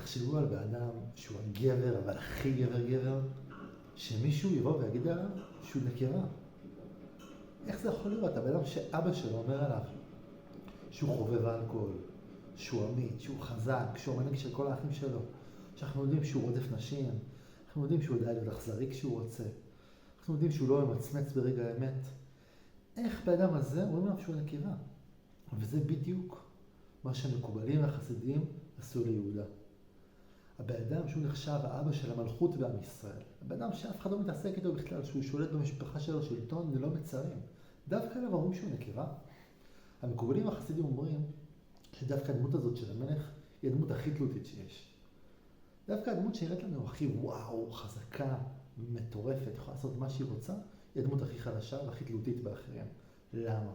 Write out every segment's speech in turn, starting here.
תחשבו על באדם שהוא הגבר, אבל הכי גבר, שמישהו יבוא ויגיד עליו שהוא נקבה. איך זה יכול להיות? הבאדם שאבא שלו אומר עליו שהוא חובב אלכוהול, שהוא אמיץ, שהוא חזק, שהוא המנהיג של כל האחים שלו, שאנחנו יודעים שהוא רודף נשים, אנחנו יודעים שהוא יודע להיות אכזרי כשהוא רוצה, אנחנו יודעים שהוא לא ממצמץ ברגע האמת. איך באדם הזה אומרים עליו שהוא נקבה? וזה בדיוק מה שמקובלים והחסידים עשו ליהודה. הבאדם שהוא נחשב האבא של המלכות בעם ישראל, הבאדם שאף אחד לא מתעסק איתו בכלל, שהוא שולט במשפחה שלו שלטון ללא מצרים, דווקא עליו אומרים שהוא נקבה. המקובלים והחסידים אומרים שדווקא הדמות הזאת של המלך היא הדמות הכי תלותית שיש. דווקא הדמות שנראית לנו הכי וואו, חזקה, מטורפת, יכולה לעשות מה שהיא רוצה, היא הדמות הכי חלשה והכי תלותית באחרים. למה?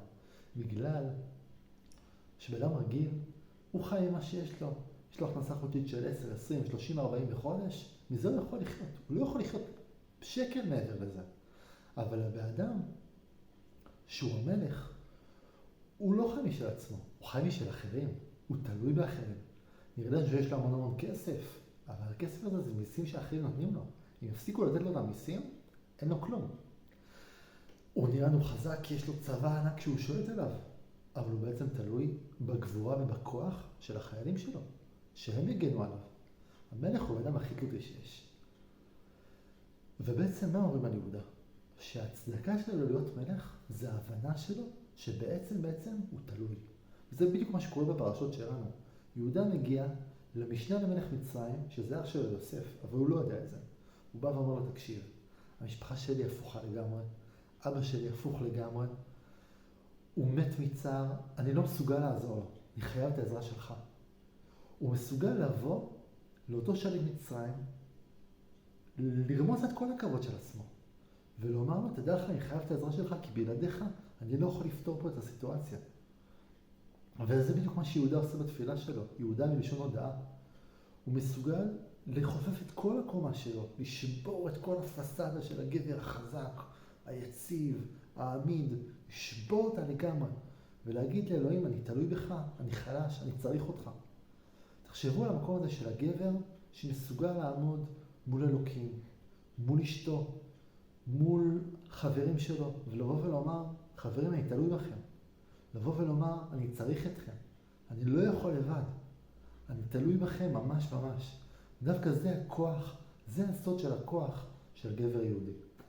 בגלל שבאדם רגיל הוא חי עם מה שיש לו. יש לו הכנסה חודשית של 10, 20, 30, 40 בחודש, מזה הוא יכול לחיות. הוא לא יכול לחיות שקל מעבר לזה. אבל הבאדם שהוא המלך, הוא לא חי משל עצמו, הוא חי משל אחרים, הוא תלוי באחרים. נראה שיש לו המון כסף, אבל הכסף הזה זה מיסים שאחרים נותנים לו. אם יפסיקו לתת לו את המיסים, אין לו כלום. הוא נראה לנו חזק כי יש לו צבא ענק שהוא שולט אליו, אבל הוא בעצם תלוי בגבורה ובכוח של החיילים שלו, שהם יגנו עליו. המלך הוא האדם הכי תלותי שיש. ובעצם מה אומרים על יהודה? שההצדקה שלו להיות מלך זה ההבנה שלו שבעצם הוא תלוי. וזה בדיוק מה שקורה בפרשות שלנו. יהודה מגיע למשנה למלך מצרים, שזה אח שלו יוסף, אבל הוא לא יודע את זה. הוא בא ואומר לו, תקשיב, המשפחה שלי הפוכה לגמרי, אבא שלי הפוך לגמרי, הוא מת מצער, אני לא מסוגל לעזור לו, אני חייב את העזרה שלך. הוא מסוגל לבוא לאותו שליט מצרים, לרמוס את כל הכבוד של עצמו, ולומר לו, תדע לך, אני חייב את העזרה שלך, כי בלעדיך אני לא יכול לפתור פה את הסיטואציה. וזה בדיוק מה שיהודה עושה בתפילה שלו. יהודה מלשון הודעה. הוא מסוגל לחופף את כל הקומה שלו, לשבור את כל הפסדה של הגבר החזק, היציב, העמיד, לשבור אותה לגמרי, ולהגיד לאלוהים, אני תלוי בך, אני חלש, אני צריך אותך. תחשבו על המקום הזה של הגבר שמסוגל לעמוד מול אלוקים, מול אשתו, מול חברים שלו, ולבוא ולומר, חברים, אני תלוי בכם. לבוא ולומר, אני צריך אתכם, אני לא יכול לבד, אני תלוי בכם ממש ממש. דווקא זה הכוח, זה הסוד של הכוח של גבר יהודי.